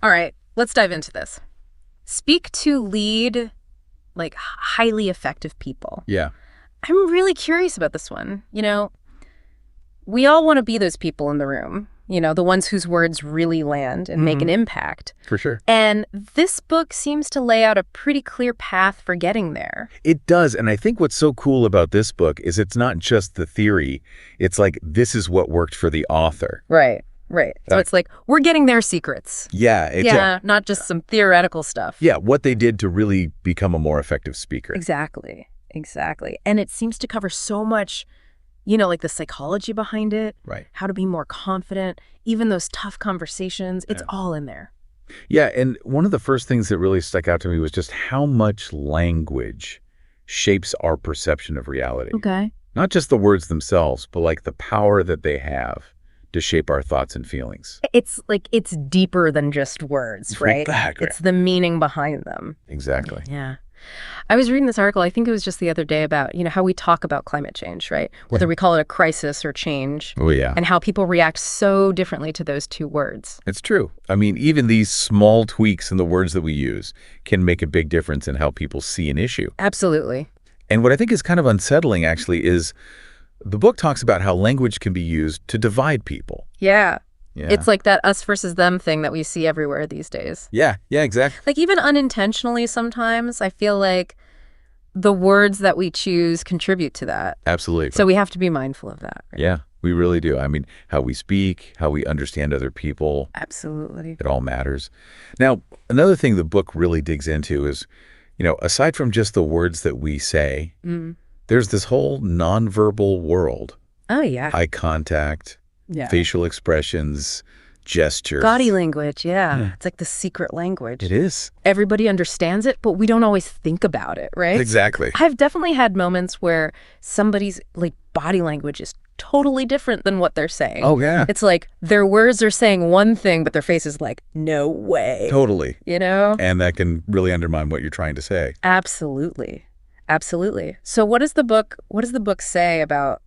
All right, let's dive into this. Speak to lead, like, highly effective people. Yeah. I'm really curious about this one. We all want to be those people in the room, the ones whose words really land and make an impact. For sure. And this book seems to lay out a pretty clear path for getting there. It does. And I think what's so cool about this book is it's not just the theory. It's like, this is what worked for the author. Right. So it's like, we're getting their secrets. Yeah. Not just some theoretical stuff. Yeah, what they did to really become a more effective speaker. Exactly. And it seems to cover so much, like the psychology behind it. Right. How to be more confident, even those tough conversations. It's all in there. Yeah, and one of the first things that really stuck out to me was just how much language shapes our perception of reality. Okay. Not just the words themselves, but like the power that they have to shape our thoughts and feelings. It's deeper than just words, right? Exactly. It's the meaning behind them. Exactly. Yeah. I was reading this article, I think it was just the other day, about, how we talk about climate change, right? Whether we call it a crisis or change. Oh, yeah. And how people react so differently to those two words. It's true. I mean, even these small tweaks in the words that we use can make a big difference in how people see an issue. Absolutely. And what I think is kind of unsettling, actually, is the book talks about how language can be used to divide people. Yeah. Yeah. It's like that us versus them thing that we see everywhere these days. Yeah, exactly. Like, even unintentionally sometimes, I feel like the words that we choose contribute to that. Absolutely. So we have to be mindful of that. Right? Yeah, we really do. I mean, how we speak, how we understand other people. Absolutely. It all matters. Now, another thing the book really digs into is, aside from just the words that we say, there's this whole nonverbal world. Oh, yeah. Eye contact, Yeah. facial expressions, gestures. Body language, yeah. It's like the secret language. It is. Everybody understands it, but we don't always think about it, right? Exactly. I've definitely had moments where somebody's body language is totally different than what they're saying. Oh, yeah. It's like their words are saying one thing, but their face is like, no way. Totally. And that can really undermine what you're trying to say. Absolutely. So what does the book say about,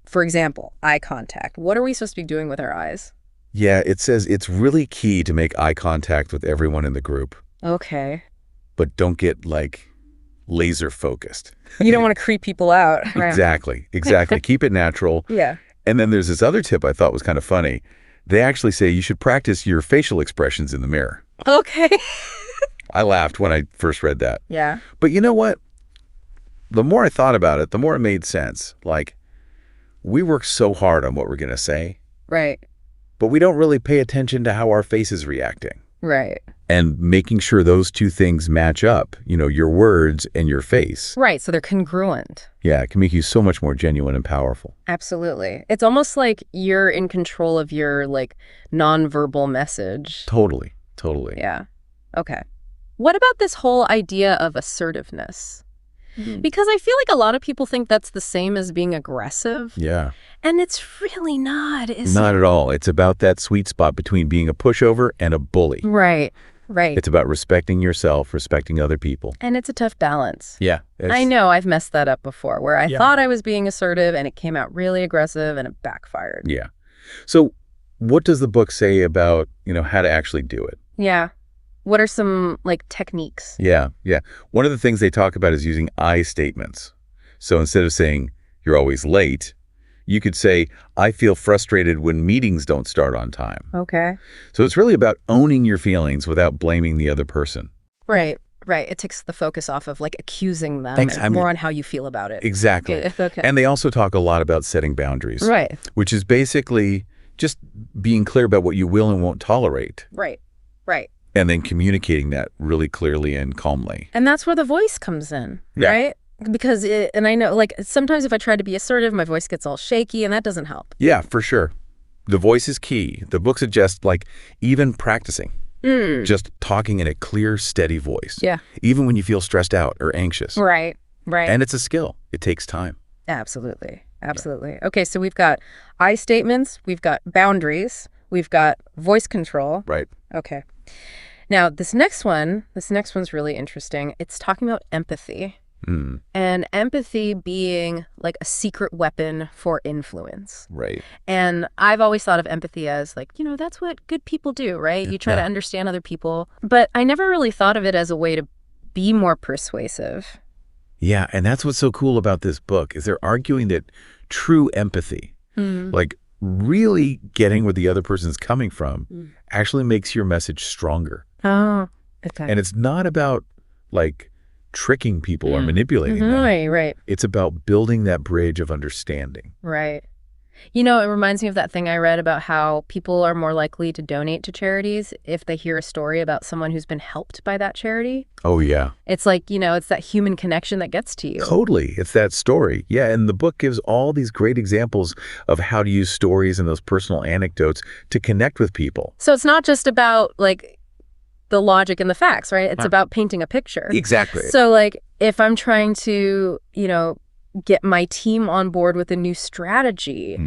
for example, eye contact? What are we supposed to be doing with our eyes? Yeah, it says it's really key to make eye contact with everyone in the group. Okay. But don't get, laser focused. You don't want to creep people out. Right? Exactly. Keep it natural. Yeah. And then there's this other tip I thought was kind of funny. They actually say you should practice your facial expressions in the mirror. Okay. I laughed when I first read that. Yeah. But you know what? The more I thought about it, the more it made sense. We work so hard on what we're going to say. Right. But we don't really pay attention to how our face is reacting. Right. And making sure those two things match up, your words and your face. Right, so they're congruent. Yeah, it can make you so much more genuine and powerful. Absolutely. It's almost like you're in control of your, nonverbal message. Totally. Yeah. Okay. What about this whole idea of assertiveness? Because I feel like a lot of people think that's the same as being aggressive. Yeah. And it's really not, is Not at all. It's about that sweet spot between being a pushover and a bully. Right. It's about respecting yourself, respecting other people. And it's a tough balance. Yeah. I know I've messed that up before, where I thought I was being assertive and it came out really aggressive and it backfired. Yeah. So what does the book say about, how to actually do it? Yeah. What are some, techniques? Yeah. One of the things they talk about is using I statements. So instead of saying, you're always late, you could say, I feel frustrated when meetings don't start on time. Okay. So it's really about owning your feelings without blaming the other person. Right. It takes the focus off of, accusing them Thanks. and more on how you feel about it. Exactly. Okay. And they also talk a lot about setting boundaries. Right. Which is basically just being clear about what you will and won't tolerate. Right. And then communicating that really clearly and calmly. And that's where the voice comes in, Yeah. right? Because, and I know, sometimes if I try to be assertive, my voice gets all shaky, and that doesn't help. Yeah, for sure. The voice is key. The book suggests, even practicing. Just talking in a clear, steady voice. Yeah. Even when you feel stressed out or anxious. Right. And it's a skill. It takes time. Absolutely. Okay, so we've got I statements, we've got boundaries, we've got voice control. Right. Okay. Now, this next one's really interesting. It's talking about empathy. Mm, and empathy being like a secret weapon for influence. right. And I've always thought of empathy as like, that's what good people do, right? You try to Yeah. understand other people. But I never really thought of it as a way to be more persuasive. Yeah, and that's what's so cool about this book is they're arguing that true empathy, Mm. like really getting where the other person's coming from, Mm. actually makes your message stronger. Oh, okay. And it's not about like tricking people or manipulating them. Right, right, It's about building that bridge of understanding. right. It reminds me of that thing I read about how people are more likely to donate to charities if they hear a story about someone who's been helped by that charity. Oh, yeah. It's like, it's that human connection that gets to you. Totally. It's that story. Yeah, and the book gives all these great examples of how to use stories and those personal anecdotes to connect with people. So it's not just about like the logic and the facts, right? It's about painting a picture. Exactly. So like if I'm trying to, get my team on board with a new strategy,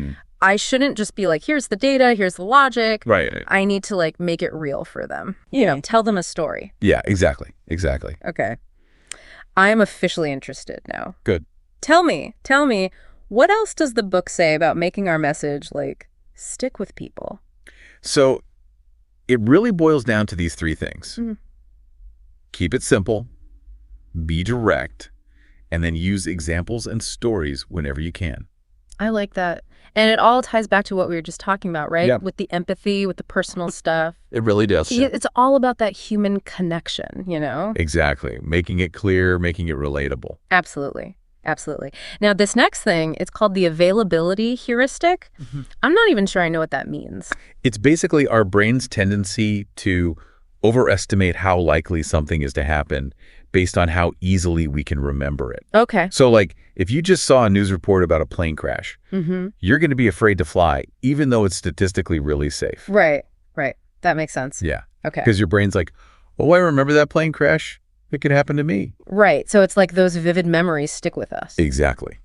I shouldn't just be like, here's the data, here's the logic. Right. I need to like make it real for them. Tell them a story. Yeah, exactly. Exactly. Okay. I am officially interested now. Good. Tell me, what else does the book say about making our message like stick with people? So it really boils down to these three things. Keep it simple, be direct, and then use examples and stories whenever you can. I like that. And it all ties back to what we were just talking about, right? Yeah. With the empathy, with the personal stuff. It really does. It's all about that human connection, Exactly. Making it clear, making it relatable. Absolutely. Absolutely. Now, this next thing, it's called the availability heuristic. I'm not even sure I know what that means. It's basically our brain's tendency to overestimate how likely something is to happen based on how easily we can remember it. Okay. So like if you just saw a news report about a plane crash, you're going to be afraid to fly, even though it's statistically really safe. Right. That makes sense. Yeah. Okay. Because your brain's like, oh, I remember that plane crash. It could happen to me. Right. So it's like those vivid memories stick with us. Exactly.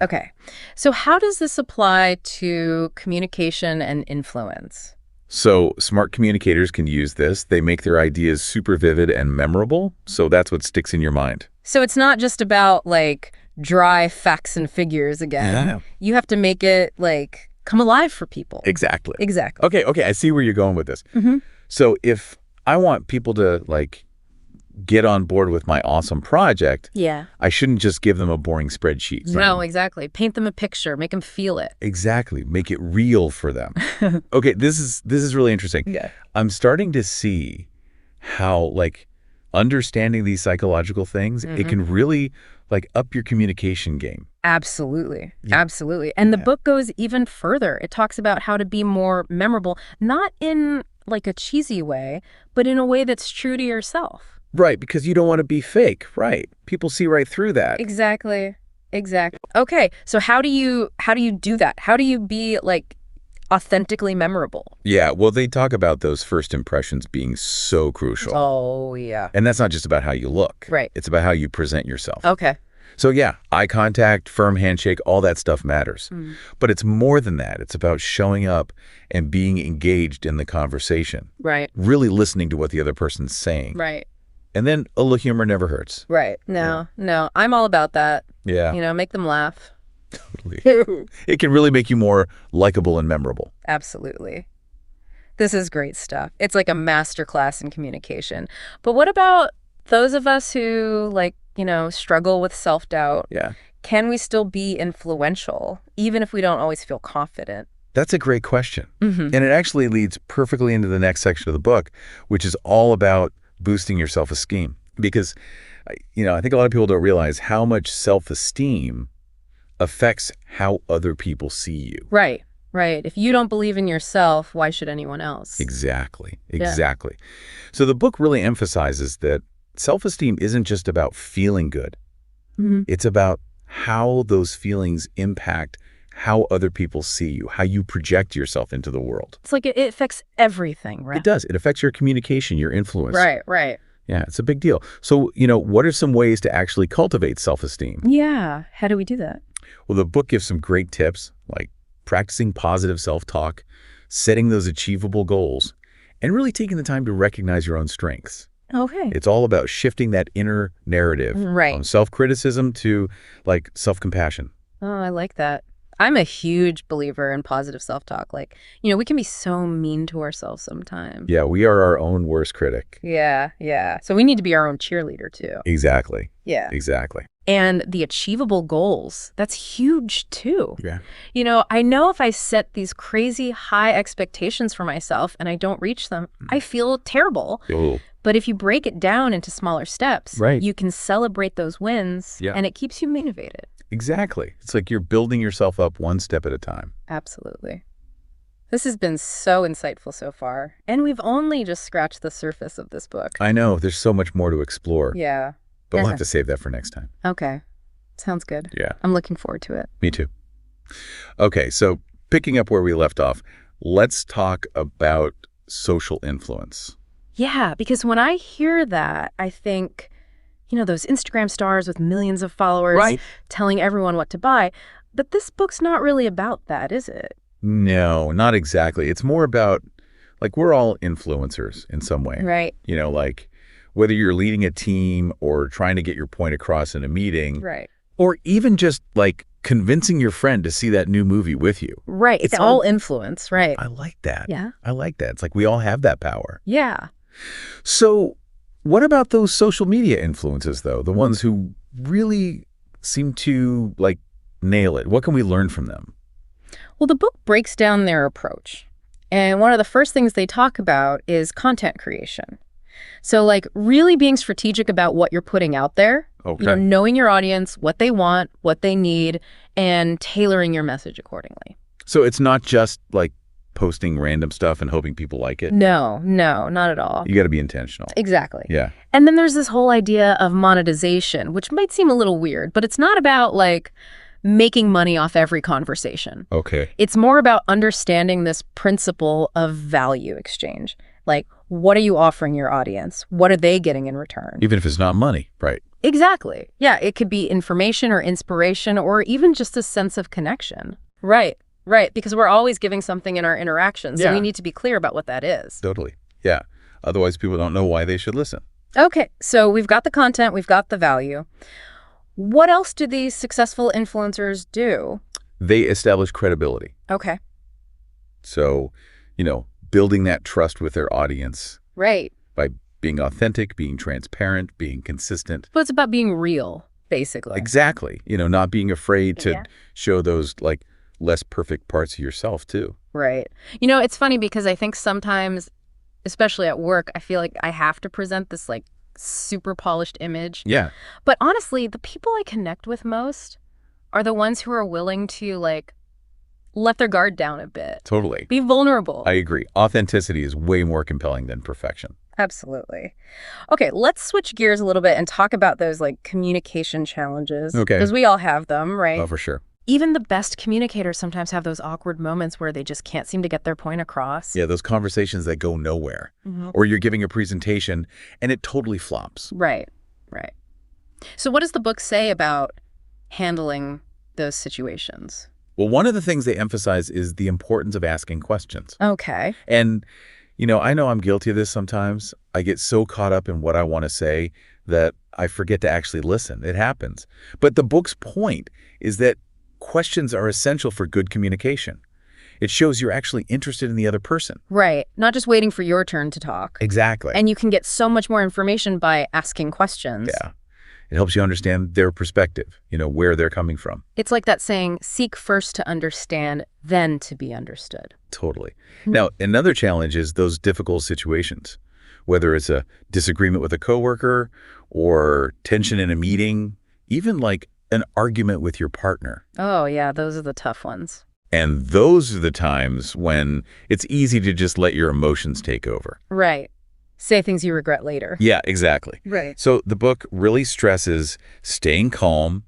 Okay. So how does this apply to communication and influence? So smart communicators can use this. They make their ideas super vivid and memorable. So that's what sticks in your mind. So it's not just about like dry facts and figures again. Yeah. You have to make it like come alive for people. Exactly. Exactly. Okay. I see where you're going with this. So if I want people to like get on board with my awesome project, Yeah. I shouldn't just give them a boring spreadsheet. No, exactly. Paint them a picture, make them feel it. Exactly. Make it real for them. Okay, this is really interesting. Yeah. I'm starting to see how like understanding these psychological things, it can really like up your communication game. Absolutely. Absolutely. And the book goes even further. It talks about how to be more memorable, not in like a cheesy way, but in a way that's true to yourself. Right, because you don't want to be fake, right? People see right through that. Exactly. Okay, so how do you do that? How do you be like authentically memorable? Yeah, well, they talk about those first impressions being so crucial. Oh, yeah. And that's not just about how you look. Right. It's about how you present yourself. Okay. So yeah, eye contact, firm handshake, all that stuff matters. But it's more than that. It's about showing up and being engaged in the conversation. Right. Really listening to what the other person's saying. Right. And then a little humor never hurts. Right. No, I'm all about that. Yeah. Make them laugh. Totally. It can really make you more likable and memorable. Absolutely. This is great stuff. It's like a masterclass in communication. But what about those of us who struggle with self-doubt? Yeah. Can we still be influential, even if we don't always feel confident? That's a great question. And it actually leads perfectly into the next section of the book, which is all about boosting your self-esteem. Because, I think a lot of people don't realize how much self-esteem affects how other people see you. Right. If you don't believe in yourself, why should anyone else? Exactly. So the book really emphasizes that self-esteem isn't just about feeling good. It's about how those feelings impact how other people see you, how you project yourself into the world. It's like it affects everything, right? It does. It affects your communication, your influence. Right. Yeah, it's a big deal. So, what are some ways to actually cultivate self-esteem? Yeah. How do we do that? Well, the book gives some great tips, like practicing positive self-talk, setting those achievable goals, and really taking the time to recognize your own strengths. Okay. It's all about shifting that inner narrative from self-criticism to like self-compassion. Oh, I like that. I'm a huge believer in positive self-talk. Like, we can be so mean to ourselves sometimes. Yeah, we are our own worst critic. Yeah, yeah. So we need to be our own cheerleader too. Exactly. Yeah. Exactly. And the achievable goals, that's huge too. Yeah. I know if I set these crazy high expectations for myself and I don't reach them, I feel terrible. Oh. But if you break it down into smaller steps, Right. you can celebrate those wins and it keeps you motivated. Exactly. It's like you're building yourself up one step at a time. Absolutely. This has been so insightful so far. And we've only just scratched the surface of this book. I know. There's so much more to explore. Yeah. But we'll have to save that for next time. Okay. Sounds good. Yeah. I'm looking forward to it. Me too. Okay, so picking up where we left off, let's talk about social influence. Yeah, because when I hear that, I think, those Instagram stars with millions of followers telling everyone what to buy. But this book's not really about that, is it? No, not exactly. It's more about, like, we're all influencers in some way. Right. Like, whether you're leading a team or trying to get your point across in a meeting. Right. Or even just, like, convincing your friend to see that new movie with you. Right. It's all influence, right. I like that. Yeah. I like that. It's like we all have that power. Yeah. So what about those social media influences, though? The ones who really seem to, like, nail it. What can we learn from them? Well, the book breaks down their approach. And one of the first things they talk about is content creation. So, like, really being strategic about what you're putting out there. Okay. Knowing your audience, what they want, what they need, and tailoring your message accordingly. So it's not just, like, posting random stuff and hoping people like it? No, not at all. You got to be intentional. Exactly. Yeah. And then there's this whole idea of monetization, which might seem a little weird, but it's not about, like, making money off every conversation. Okay. It's more about understanding this principle of value exchange. Like, what are you offering your audience? What are they getting in return? Even if it's not money, right? Exactly. Yeah, it could be information or inspiration or even just a sense of connection. Right, because we're always giving something in our interactions, so we need to be clear about what that is. Totally. Yeah. Otherwise, people don't know why they should listen. Okay, so we've got the content, we've got the value. What else do these successful influencers do? They establish credibility. Okay. So, building that trust with their audience. Right. By being authentic, being transparent, being consistent. But it's about being real, basically. Exactly. Not being afraid to show those, like, less perfect parts of yourself, too. Right. It's funny because I think sometimes, especially at work, I feel like I have to present this, like, super polished image. Yeah. But honestly, the people I connect with most are the ones who are willing to, like, let their guard down a bit. Totally. Be vulnerable. I agree. Authenticity is way more compelling than perfection. Absolutely. Okay, let's switch gears a little bit and talk about those, like, communication challenges. Okay. Because we all have them, right? Oh, for sure. Even the best communicators sometimes have those awkward moments where they just can't seem to get their point across. Yeah, those conversations that go nowhere. Mm-hmm. Or you're giving a presentation and it totally flops. Right. So what does the book say about handling those situations? Well, one of the things they emphasize is the importance of asking questions. Okay. And, I know I'm guilty of this sometimes. I get so caught up in what I want to say that I forget to actually listen. It happens. But the book's point is that questions are essential for good communication. It shows you're actually interested in the other person. Right. Not just waiting for your turn to talk. Exactly. And you can get so much more information by asking questions. Yeah. It helps you understand their perspective, where they're coming from. It's like that saying, seek first to understand, then to be understood. Totally. Now, another challenge is those difficult situations, whether it's a disagreement with a coworker or tension in a meeting, even like an argument with your partner. Oh, yeah, those are the tough ones. And those are the times when it's easy to just let your emotions take over. Right. Say things you regret later. Yeah, exactly. Right. So the book really stresses staying calm,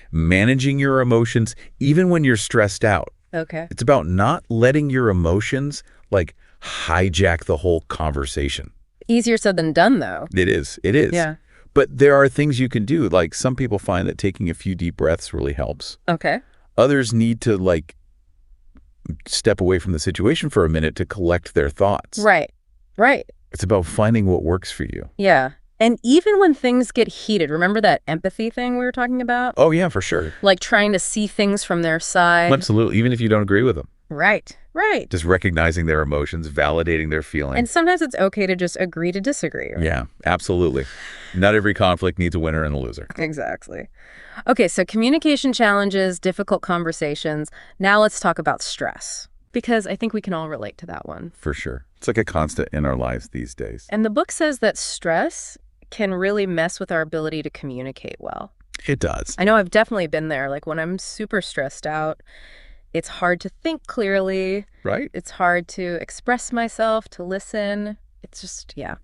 managing your emotions, even when you're stressed out. Okay. It's about not letting your emotions, like, hijack the whole conversation. Easier said than done, though. It is. It is. Yeah. But there are things you can do. Like, some people find that taking a few deep breaths really helps. Okay. Others need to, like, step away from the situation for a minute to collect their thoughts. Right. It's about finding what works for you. Yeah. And even when things get heated, remember that empathy thing we were talking about? Oh, yeah, for sure. Like trying to see things from their side. Absolutely, even if you don't agree with them. Right. Just recognizing their emotions, validating their feelings. And sometimes it's okay to just agree to disagree. Right? Yeah, absolutely. Not every conflict needs a winner and a loser. Exactly. Okay, so communication challenges, difficult conversations. Now let's talk about stress, because I think we can all relate to that one. For sure. It's like a constant in our lives these days. And the book says that stress can really mess with our ability to communicate well. It does. I know I've definitely been there. Like when I'm super stressed out, it's hard to think clearly. Right? It's hard to express myself, to listen. It's just, yeah.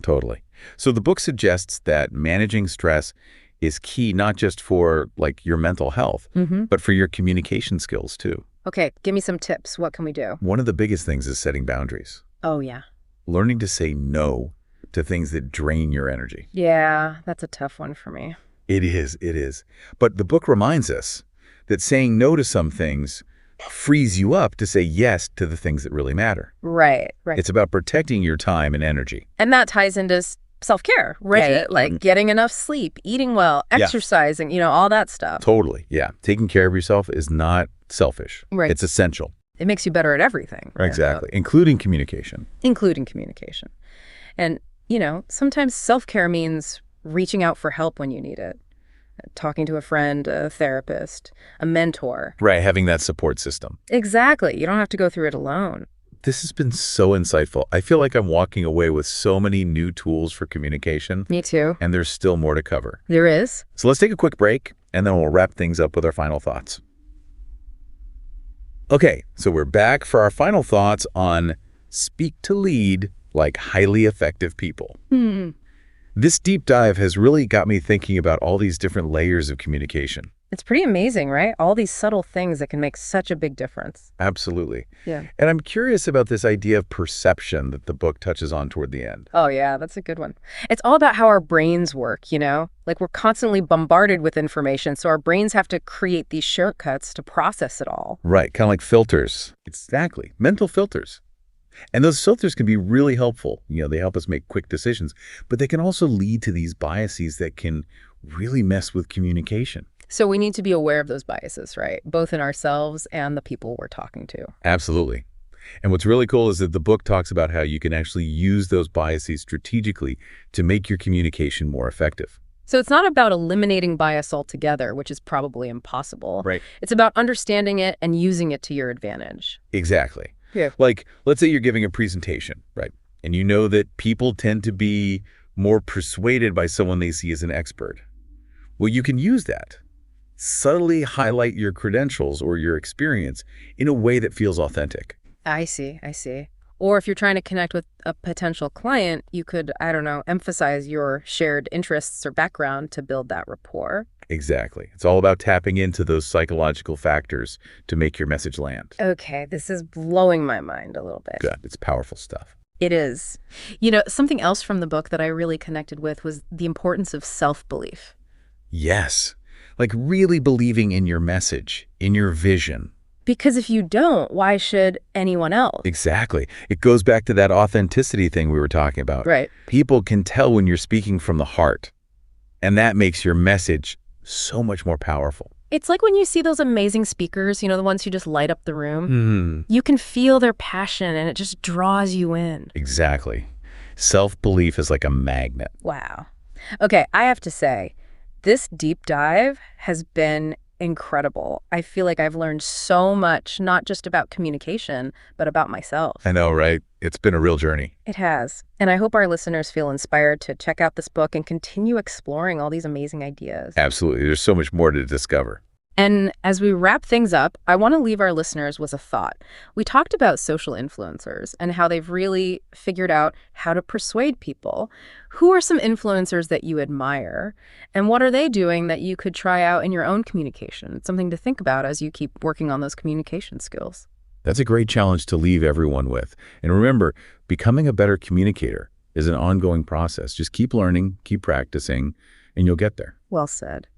Totally. So the book suggests that managing stress is key not just for like your mental health, but for your communication skills too. Okay, give me some tips. What can we do? One of the biggest things is setting boundaries. Oh, yeah. Learning to say no to things that drain your energy. Yeah, that's a tough one for me. It is. But the book reminds us that saying no to some things frees you up to say yes to the things that really matter. Right. It's about protecting your time and energy. And that ties into self-care, right? Yeah. Like getting enough sleep, eating well, exercising, all that stuff. Totally, yeah. Taking care of yourself is not selfish. Right. It's essential. It makes you better at everything. Right? Exactly, including communication. And, sometimes self-care means reaching out for help when you need it. Talking to a friend, a therapist, a mentor. Right, having that support system. Exactly. You don't have to go through it alone. This has been so insightful. I feel like I'm walking away with so many new tools for communication. Me too. And there's still more to cover. There is. So let's take a quick break, and then we'll wrap things up with our final thoughts. Okay, so we're back for our final thoughts on speak to lead like highly effective people. This deep dive has really got me thinking about all these different layers of communication. It's pretty amazing, right? All these subtle things that can make such a big difference. Absolutely. Yeah. And I'm curious about this idea of perception that the book touches on toward the end. Oh, yeah, that's a good one. It's all about how our brains work, Like we're constantly bombarded with information, so our brains have to create these shortcuts to process it all. Right, kind of like filters. Exactly. Mental filters. And those filters can be really helpful. They help us make quick decisions, but they can also lead to these biases that can really mess with communication. So we need to be aware of those biases, right? Both in ourselves and the people we're talking to. Absolutely. And what's really cool is that the book talks about how you can actually use those biases strategically to make your communication more effective. So it's not about eliminating bias altogether, which is probably impossible. Right. It's about understanding it and using it to your advantage. Exactly. Yeah. Like, let's say you're giving a presentation, right? And you know that people tend to be more persuaded by someone they see as an expert. Well, you can use that. Subtly highlight your credentials or your experience in a way that feels authentic. I see. Or if you're trying to connect with a potential client, you could, emphasize your shared interests or background to build that rapport. Exactly. It's all about tapping into those psychological factors to make your message land. Okay, this is blowing my mind a little bit. Good. It's powerful stuff. It is. Something else from the book that I really connected with was the importance of self-belief. Yes. Like really believing in your message, in your vision. Because if you don't, why should anyone else? Exactly. It goes back to that authenticity thing we were talking about. Right. People can tell when you're speaking from the heart, and that makes your message so much more powerful. It's like when you see those amazing speakers, the ones who just light up the room. You can feel their passion, and it just draws you in. Exactly. Self-belief is like a magnet. Wow. Okay, I have to say, this deep dive has been incredible. I feel like I've learned so much, not just about communication, but about myself. I know, right? It's been a real journey. It has. And I hope our listeners feel inspired to check out this book and continue exploring all these amazing ideas. Absolutely. There's so much more to discover. And as we wrap things up, I want to leave our listeners with a thought. We talked about social influencers and how they've really figured out how to persuade people. Who are some influencers that you admire? And what are they doing that you could try out in your own communication? It's something to think about as you keep working on those communication skills. That's a great challenge to leave everyone with. And remember, becoming a better communicator is an ongoing process. Just keep learning, keep practicing, and you'll get there. Well said.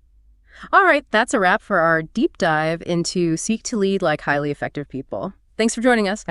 All right, that's a wrap for our deep dive into Seek to Lead Like Highly Effective People. Thanks for joining us.